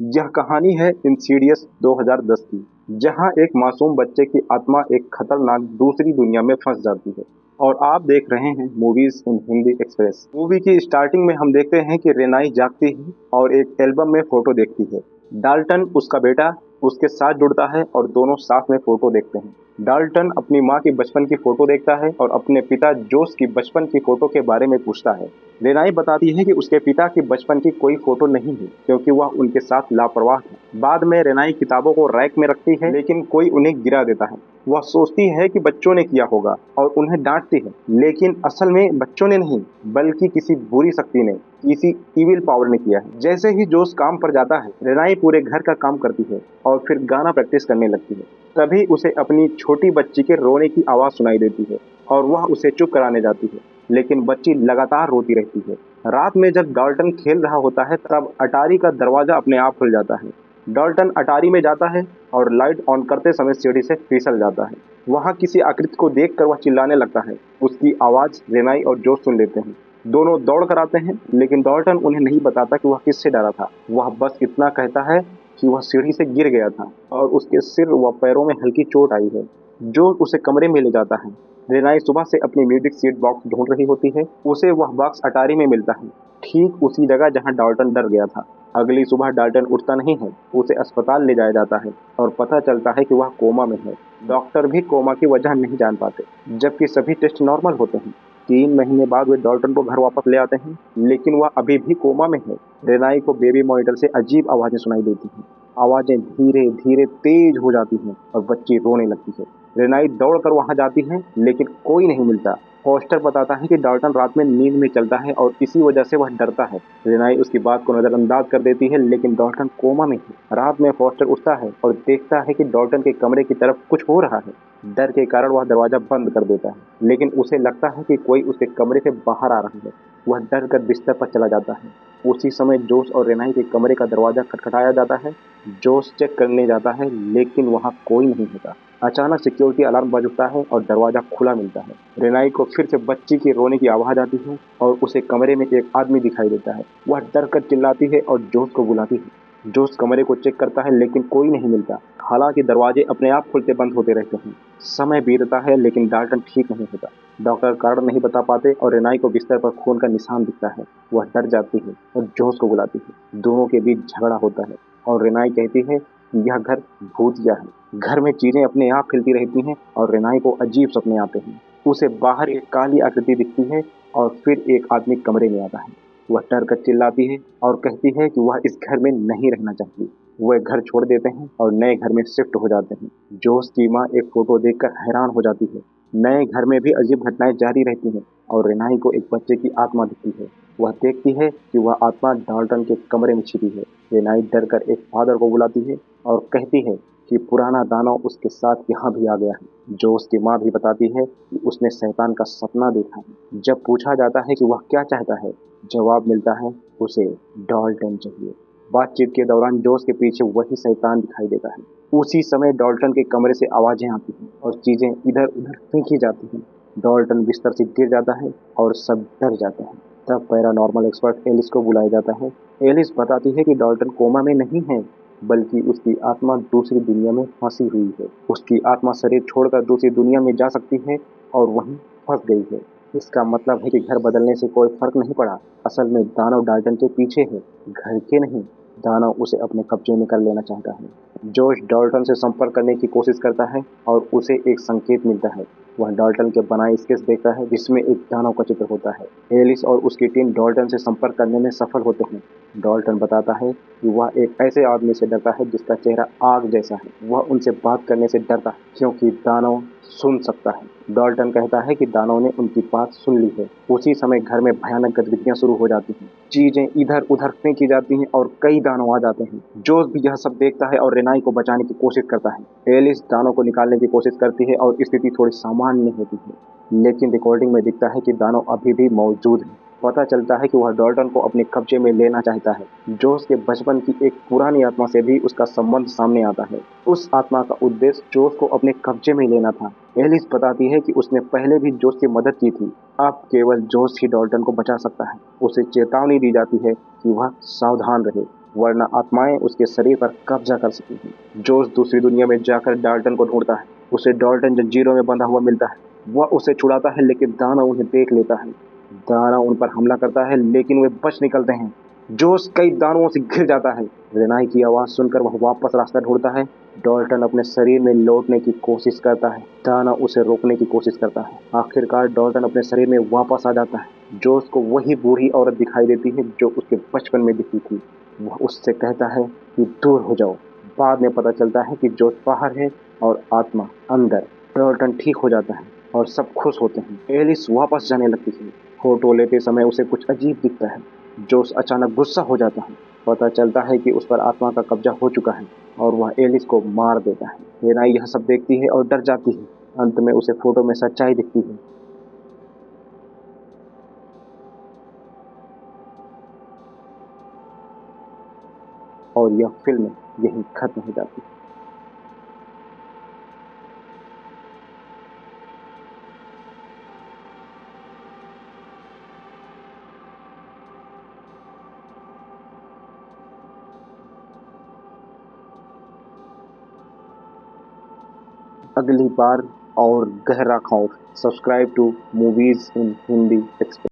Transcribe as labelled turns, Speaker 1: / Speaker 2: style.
Speaker 1: यह कहानी है इंसीडियस 2010 की, जहां एक मासूम बच्चे की आत्मा एक खतरनाक दूसरी दुनिया में फंस जाती है। और आप देख रहे हैं movies in Hindi express. Movie की स्टार्टिंग में हम देखते हैं कि रेनाई जागती है और एक एल्बम में फोटो देखती है। डाल्टन उसका बेटा उसके साथ जुड़ता है और दोनों साथ में फोटो देखते हैं। डाल्टन अपनी माँ की बचपन की फोटो देखता है और अपने पिता जोस की बचपन की फोटो के बारे में पूछता है। रेनाई बताती है कि उसके पिता की बचपन की कोई फोटो नहीं है क्योंकि वह उनके साथ लापरवाह है। बाद में रेनाई किताबों को रैक में रखती है लेकिन कोई उन्हें गिरा देता है। वह सोचती है कि बच्चों ने किया होगा और उन्हें डांटती है, लेकिन असल में बच्चों ने नहीं बल्कि किसी बुरी शक्ति ने, किसी इविल पावर ने किया है। जैसे ही जोश काम पर जाता है, रेनाई पूरे घर का काम करती है और फिर गाना प्रैक्टिस करने लगती है। तभी उसे अपनी छोटी बच्ची के रोने की आवाज सुनाई देती है और वह उसे चुप कराने जाती है, लेकिन बच्ची लगातार रोती रहती है। रात में जब डाल्टन खेल रहा होता है तब अटारी का दरवाजा अपने आप खुल जाता है। डाल्टन अटारी में जाता है और लाइट ऑन करते समय सीढ़ी से फिसल जाता है। वहां किसी आकृति को देखकर वह चिल्लाने लगता है। उसकी आवाज रेनाई और जोश सुन लेते हैं। दोनों दौड़ कर आते हैं, लेकिन डाल्टन उन्हें नहीं बताता कि वह किससे डरा था। वह बस इतना कहता है कि वह सीढ़ी से गिर गया था और उसके सिर व पैरों में हल्की चोट आई है। जो उसे कमरे में ले जाता है। रेनाई सुबह से अपनी म्यूजिक सीट बॉक्स ढूंढ रही होती है। उसे वह बॉक्स अटारी में मिलता है, ठीक उसी जगह जहां डाल्टन डर गया था। अगली सुबह डाल्टन उठता नहीं है। उसे अस्पताल ले जाया जाता है और पता चलता है कि वह कोमा में है। डॉक्टर भी कोमा की वजह नहीं जान पाते, जबकि सभी टेस्ट नॉर्मल होते हैं। 3 महीने बाद वे डाल्टन को घर वापस ले आते हैं, लेकिन वह अभी भी कोमा में है। रेनाई को बेबी मॉनिटर से अजीब आवाजें सुनाई देती हैं। आवाजें धीरे धीरे तेज हो जाती हैं और बच्ची रोने लगती है। रेनाई दौड़कर वहां जाती है, लेकिन कोई नहीं मिलता। फॉस्टर बताता है कि डाल्टन रात में नींद में चलता है और इसी वजह से वह डरता है। रेनाई उसकी बात को नजरअंदाज कर देती है, लेकिन डाल्टन कोमा में है। रात में फॉस्टर उठता है और देखता है कि डाल्टन के कमरे की तरफ कुछ हो रहा है। डर के कारण वह दरवाजा बंद कर देता है, लेकिन उसे लगता है कि कोई उसके कमरे से बाहर आ रहा है। वह डर कर बिस्तर पर चला जाता है। उसी समय जोश और रेनाई के कमरे का दरवाजा खटखटाया जाता है। जोश चेक करने जाता है, लेकिन वहां कोई नहीं होता। अचानक सिक्योरिटी अलार्म बज उठता है और दरवाजा खुला मिलता है। रेनाई को फिर से बच्ची की रोने की आवाज आती है और उसे कमरे में एक आदमी दिखाई देता है। वह डर कर चिल्लाती है और जोश को बुलाती है। जोश कमरे को चेक करता है, लेकिन कोई नहीं मिलता। हालांकि दरवाजे अपने आप खुलते बंद होते रहते हैं। समय बीतता है, लेकिन डाल्टन ठीक नहीं होता। डॉक्टर कारण नहीं बता पाते और रेनाई को बिस्तर पर खून का निशान दिखता है। वह डर जाती है और जोश को बुलाती है। दोनों के बीच झगड़ा होता है और रेनाई कहती है कि यह घर भूतिया है। घर में चीजें अपने आप हिलती रहती हैं और रेनाई को अजीब सपने आते हैं। उसे बाहर एक काली आकृति दिखती है और फिर एक आदमी कमरे में आता है। वह डर कर चिल्लाती है और कहती है कि वह इस घर में नहीं रहना चाहती। वह घर छोड़ देते हैं और नए घर में शिफ्ट हो जाते हैं। जोश की माँ एक फोटो देखकर हैरान हो जाती है। नए घर में भी अजीब घटनाएं जारी रहती हैं और रेनाई को एक बच्चे की आत्मा दिखती है। वह देखती है कि वह आत्मा डाल्टन के कमरे में छिपी है। रेनाई डर कर एक फादर को बुलाती है और कहती है कि पुराना दानव उसके साथ यहाँ भी आ गया है। जो उसकी माँ भी बताती है कि उसने शैतान का सपना देखा है। जब पूछा जाता है कि वह क्या चाहता है, जवाब मिलता है उसे डाल्टन चाहिए। बातचीत के दौरान जोश के पीछे वही शैतान दिखाई देता है। उसी समय डाल्टन के कमरे से आवाजें आती हैं और चीजें इधर उधर फेंकी जाती हैं। डाल्टन बिस्तर से गिर जाता है और सब डर जाते हैं। तब पैरानॉर्मल एक्सपर्ट एलिस को बुलाया जाता है। एलिस बताती है कि डाल्टन कोमा में नहीं है, बल्कि उसकी आत्मा दूसरी दुनिया में फंसी हुई है। उसकी आत्मा शरीर छोड़कर दूसरी दुनिया में जा सकती है और वहीं फंस गई है। इसका मतलब है कि घर बदलने से कोई फर्क नहीं पड़ा। असल में दानव डाल्टन के पीछे है, घर के नहीं। दानव उसे अपने कब्जे में कर लेना चाहता है। जोश डाल्टन से संपर्क करने की कोशिश करता है और उसे एक संकेत मिलता है। वह डाल्टन के बनाए स्केच देखता है जिसमें एक दानव का चित्र होता है। एलिस और उसकी टीम डाल्टन से संपर्क करने में सफल होते हैं। डाल्टन बताता है कि वह एक ऐसे आदमी से डरता है जिसका चेहरा आग जैसा है। वह उनसे बात करने से डरता है क्योंकि दानव सुन सकता है। डाल्टन कहता है कि दानव ने उनकी बात सुन ली है। उसी समय घर में भयानक गतिविधियां शुरू हो जाती हैं। चीजें इधर उधर फेंकी जाती हैं और कई दानव आ जाते हैं। जोश भी यह सब देखता है और रेनाई को बचाने की कोशिश करता है। एलिस दानव को निकालने की कोशिश करती है और स्थिति थोड़ी सामान्य होती है, लेकिन रिकॉर्डिंग में दिखता है कि दानव अभी भी मौजूद है। पता चलता है कि वह डाल्टन को अपने कब्जे में लेना चाहता है। जोश के बचपन की एक पुरानी आत्मा से भी उसका संबंध सामने आता है। उस आत्मा का उद्देश्य जोश को अपने कब्जे में लेना था। एलिस बताती है कि उसने पहले भी जोश की मदद की थी। अब केवल जोश ही डाल्टन को बचा सकता है। उसे चेतावनी दी जाती है कि वह सावधान रहे। वरना आत्माएं उसके शरीर पर कब्जा कर सकती हैं। जोश दूसरी दुनिया में जाकर डाल्टन को ढूंढता है। उसे डाल्टन जंजीरों में बंधा हुआ मिलता है। वह उसे छुड़ाता है लेकिन दाना उन्हें देख लेता है। दाना उन पर हमला करता है लेकिन वे बच निकलते हैं। जोश कई दानवों से घिर जाता है। रेनाई की आवाज सुनकर वह वापस रास्ता ढूंढता है। डाल्टन अपने शरीर में लौटने की कोशिश करता है। दाना उसे रोकने की कोशिश करता है। आखिरकार डाल्टन अपने शरीर में वापस आ जाता है। जोश को वही बूढ़ी औरत दिखाई देती है जो उसके बचपन में दिखी थी। वह उससे कहता है कि दूर हो जाओ। बाद में पता चलता है कि जोश बाहर है और आत्मा अंदर। डाल्टन ठीक हो जाता है और सब खुश होते हैं। एलिस वापस जाने लगती है। फोटो लेते समय उसे कुछ अजीब दिखता है। जोश अचानक गुस्सा हो जाता है। पता चलता है कि उस पर आत्मा का कब्जा हो चुका है और वह एलिस को मार देता है। हेनाई यह सब देखती है और डर जाती है। अंत में उसे फोटो में सच्चाई दिखती है और यह फिल्म यहीं खत्म हो जाती है। अगली बार और गहरा खौफ। Subscribe to movies in Hindi express.